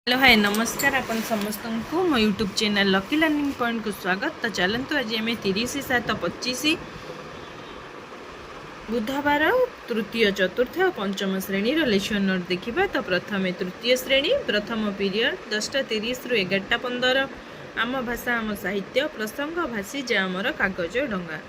Hello hi नमस्कार आपण समस्त को मो YouTube channel lucky learning point को स्वागत। तो चलतु आज आम 30/7/25 बुधवार तृतीय चतुर्थ और पंचम श्रेणी लेसन नोट देखा। तो प्रथम तृतीय श्रेणी प्रथम पीरियड 10:30 रु 11:15 आम भाषा आम साहित्य प्रसंग भाषी जे आमर कागज डंगा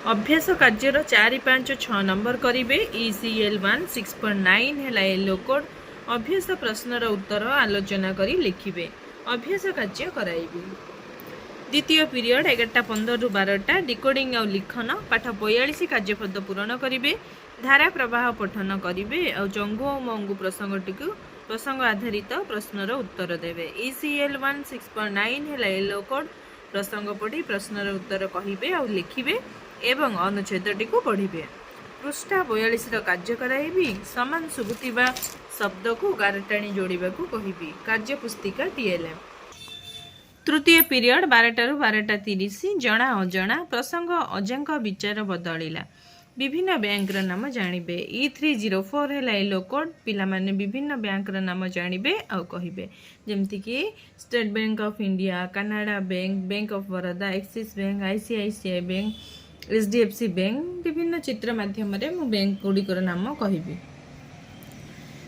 अभ्यास कार्यर 4, 5, 6 नंबर करेंगे। ECL 1 6.9 है येलो कोड। अभ्यास प्रश्नर उत्तर आलोचना करी लिखिबे। अभ्यास कार्य कराइबे। द्वितीय पीरियड 11:15 रु 12 डिकोडिंग और लिखन पाठ 42 कार्यपद पूरण करेंगे। धारा प्रवाह पठन करेंगे और जंगु और मंगु प्रसंग आधारित प्रश्नर उत्तर देवे। ECL 1 6.9 है येलो कोड। प्रसंग पढ़ी प्रश्नर उत्तर कहिबे और लिखिबे एवं अनुच्छेदटी को पढ़िबे। पृष्ठा 42 कार्य कराइबी। समान शुभुथिबा शब्द को गारटाणी जोड़िबा को कहिबी। कार्य पुस्तिका TLM। तृतीय पीरियड 12 रु 12:30 जना अजना प्रसंग अजांक विचार बदलिला। विभिन्न बैंक नाम जानिबे। E304 है येलो कोड। पिला माने विभिन्न बैंक नाम जानिबे और कहिबे जेमति कि state bank of India, Canada bank, bank of Baroda, axis bank, ICICI bank, HDFC bank. विभिन्न चित्र माध्यम बैंक गुड़िकर नाम कहिबी।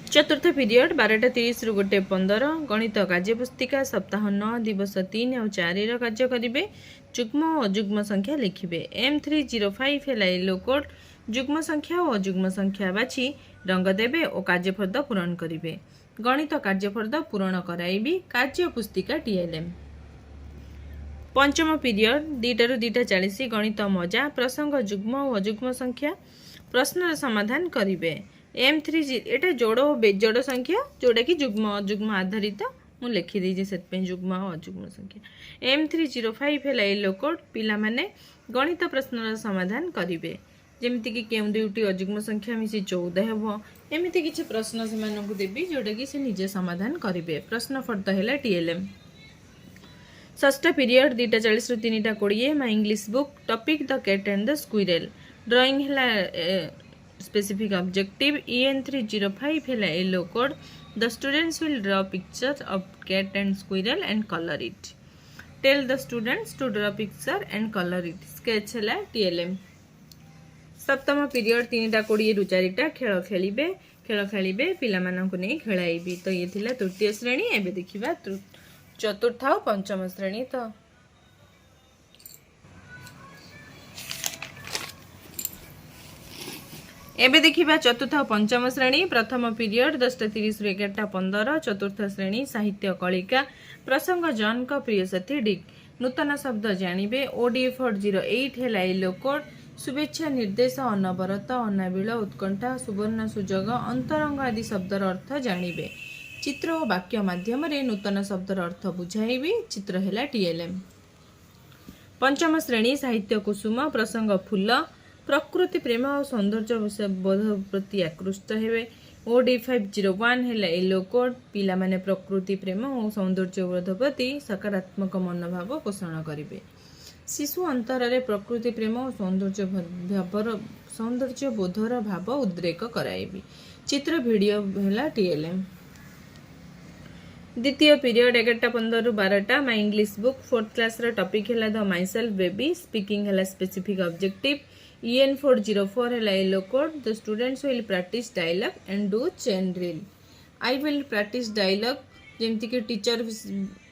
चतुर्थ पीरियड 12:30 रु 1:15 गणित कार्य पुस्तिका सप्ताह 9 दिवस 3 और 4 कार्य करेंगे। जुग्म और अजुग्म संख्या लिखिबे। M305 है येलो कोड। जुग्म संख्या और अजुग्म संख्या बाछी रंग देवे और कार्यफर्द पूरण करेंगे। गणित कार्यफर्द पूरण कराइबी। कार्य पुस्तिका TLM। पंचम पीरियड 2 रु 2:40 गणित मजा प्रसंग जुग्म और अजुग्म संख्या प्रश्नर समाधान करेंगे। M3 एटा जोड़ और बेजोड़ संख्या जोड़ा कि जुग्म अजुग्म आधारित मुझे लिखिदी से जुग्म और अजुग्म संख्या। M305 है येलो कोड। पिला माने गणित प्रश्नर समाधान करेंगे जेमती कि केउ दुईटी अजुग्म संख्या मिसी 14 हेबो। एमिति किछि प्रश्न से मानकु देबी जोटा कि से निजे समाधान करेंगे। प्रश्न फर्द है TLM। षष्ठ पीरियड 2:40 रु 3:20 my English book topic the cat and the squirrel. Drawing है specific objective। EN305 है yellow code. The students will draw pictures of cat and squirrel and color it. Tell the students to draw picture and color it. Sketch है TLM। सप्तम period 3:20 रु 4 खेल खेलिबे पिला मानकु नै खेलाइबी। तो ये थिला तृतीय श्रेणी। एबे देखिबा चतुर्थ और पंचम श्रेणी। तो एबे देखिबा चतुर्थ और पंचम श्रेणी। प्रथम पीरियड 10:30 रु 11:15 चतुर्थ श्रेणी साहित्य कलिका प्रसंग जॉन का प्रिय साथी डिक। नूतन शब्द जानिबे। OD408 है येलो कोड। शुभेच्छा निर्देश अनवरत अनाबिल उत्कंठा सुवर्ण सुजोग अंतरंग आदि शब्दर अर्थ जानिबे। चित्र और वाक्य माध्यम रे नूतन शब्दर अर्थ बुझाइबी। चित्र है TLM। पंचम श्रेणी साहित्य कुसुम प्रसंग फूल प्रकृति प्रेम और सौंदर्य बोध प्रति आकृष्ट हेबे। OD501 है येलो कोड। पिला माने प्रकृति प्रेम और सौंदर्य बोध प्रति सकारात्मक मनोभाव पोषण करेंगे। शिशु अंतर रे प्रकृति प्रेम और सौंदर्य बोधर भाव उद्रेक कराइबी। चित्र वीडियो है TLM। द्वितीय पीरियड 11:15 रु 12 my English book fourth class रा टॉपिक है the myself baby speaking है स्पेसिफिक ऑब्जेक्टिव। EN404 है yellow code. The students will practise dialogue and do chain drill. I will practise dialogue जेमती कि teacher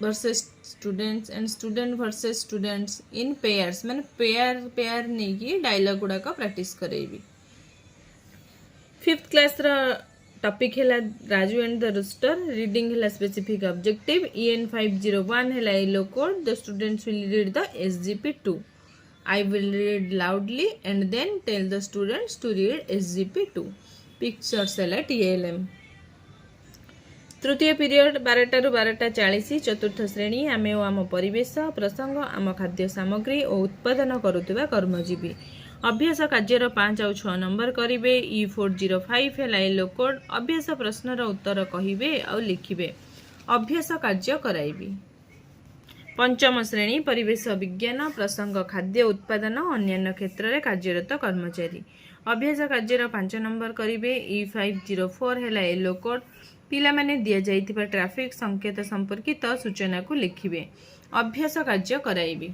versus students and student versus students in pairs माने pair नहीं कि dialogue गुड़ा का practice करेबी। फिफ्थ क्लास रा टॉपिक है Raju and the rooster reading है स्पेसिफिक ऑब्जेक्टिव। EN501 है yellow code. The students will read the SGP2। I will read loudly and then tell the students to read SGP2. Pictures है TLM। तृतीय period 12 रु 12:40 चतुर्थ श्रेणी आमे ओ आम परिवेश प्रसंग आम खाद्य सामग्री और उत्पादन करुवा कर्मजीवी। अभ्यास कार्यर 5 और 6 नंबर करेंगे। E405 है येलो कोड। अभ्यास प्रश्नर उत्तर कहिबे और लिखिबे। अभ्यास कार्य कराइबी। पंचम श्रेणी परिवेश विज्ञान प्रसंग खाद्य उत्पादन अन्य क्षेत्र में कार्यरत कर्मचारी। अभ्यास कार्यर 5 नंबर करेंगे E504 है येलो कोड पिला माने दिया जाइथिबा ट्रैफिक संकेत संपर्कित सूचना को लिखिबे अभ्यास कार्य कराइबी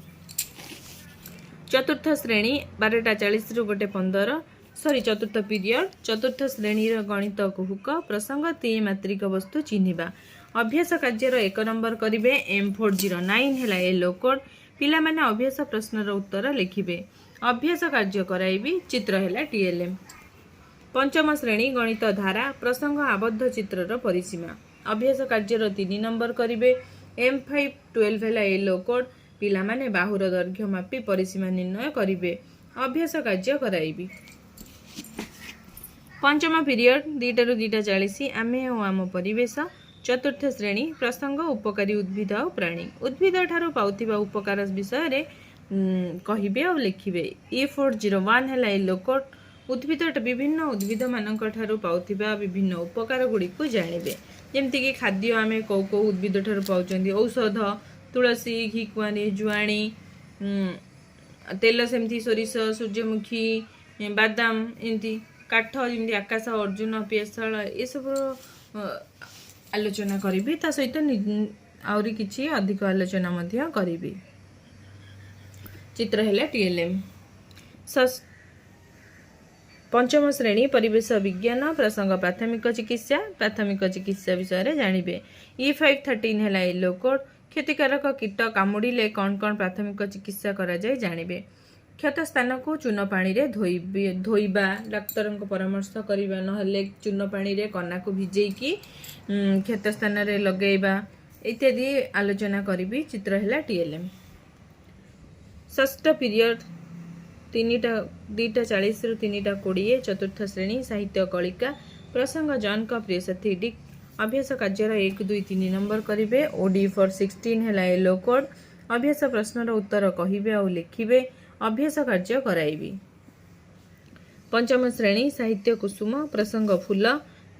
चतुर्थ श्रेणी 12:40 रु 1:15 चतुर्थ पीरियड चतुर्थ श्रेणी गणित कुहुक प्रसंग त्रिमात्रिक वस्तु चिन्हिबा अभ्यास कार्यर 1 नंबर करेंगे M409 है येलो कोड पिला माने अभ्यास प्रश्नर उत्तर लिखिबे अभ्यास कार्य कराइबी चित्र है TLM पंचम श्रेणी गणित धारा प्रसंग आबद्ध चित्रर परिसीमा अभ्यास कार्यर 3 नंबर करेंगे M512 है येलो कोड पिला माने बाहुर दैर्घ्य मापी परिसीमा निर्णय करेंगे अभ्यास कार्य कराइबी पंचम पीरियड 2 ରୁ 2:40 आमे और आम परिवेश चतुर्थ श्रेणी प्रसंग उपकारी उद्भिद और प्राणी उद्भिद ठारू पाउथिबा उपकार विषय रे कहिबे और लिखिबे E401 है येलो कोड उद्भिद विभिन्न उद्भिद मानक ठारू पाउथिबा विभिन्न उपकार गुडी को जानिबे जेमति कि खाद्य आमे को उद्भिद ठारू पाउचंदी औषध तुलसी घिकुआनी जुआणी तेल सेमती सोरिष सूर्यमुखी बादाम एमती काठ जमी आकाश अर्जुन पियासाल ये सब आलोचना करी ता सहित आहरी किछि अधिक आलोचना मध्य करी चित्र है TLM पंचम श्रेणी परिवेश विज्ञान प्रसंग प्राथमिक चिकित्सा विषय जानिबे E513 है येलो कोड क्षतिकारक कीट कामुड़िले कौन कौन प्राथमिक चिकित्सा करा जाए जानिबे क्षत स्थान को चून पानी रे धोइबा डाक्तर परामर्श करबा नहले चून पानी रे कना को भिजेकी क्षत स्थान रे लगेबा इत्यादि आलोचना करी चित्र है TLM षष्ठ पीरियड 2:40 रु 3:20 चतुर्थ श्रेणी साहित्य कलिका प्रसंग जॉन का प्रिय साथी डिक अभ्यास कार्यर 1 2 3 नंबर करेंगे OD416 है येलो कोड अभ्यास प्रश्नर उत्तर कहिबे और लिखिबे अभ्यास कार्य कराइबी पंचम श्रेणी साहित्य कुसुम प्रसंग फूल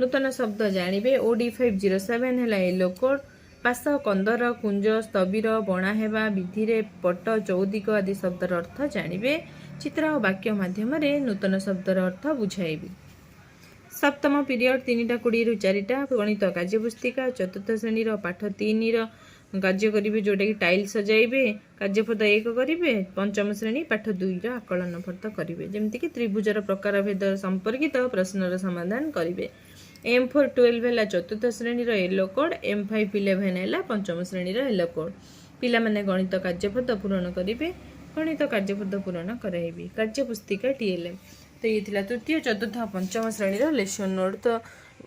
नूतन शब्द जानिबे OD507 है येलो कोड पास कंदर कुंज स्थबिर बणा हेबा विधि रे पट चौदिक आदि शब्दर अर्थ जानिबे चित्र और वाक्य माध्यम रे नूतन शब्दर अर्थ बुझाइबी सप्तम पीरियड 3:20 रु 4 गणित कार्यपुस्तिका चतुर्थ श्रेणी पाठ 3 कार्य करेंगे जोटा कि टाइल सजाइबे कार्यपद 1 करेंगे पंचम श्रेणी पाठ 2 आकलन फर्द करेंगे जमीक त्रिभुजर प्रकार भेद संपर्कित प्रश्नर समाधान करेंगे M412 है चतुर्थ श्रेणी येलो कोड M511 है पंचम श्रेणी येलो कोड पिला माने गणित कार्यपद पूरण करेंगे गणित कार्यपद पूरण कराइबे कार्यपुस्तिका TLM तो ये तृतीय चतुर्थ पंचम श्रेणी लेसन नोट तो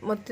मत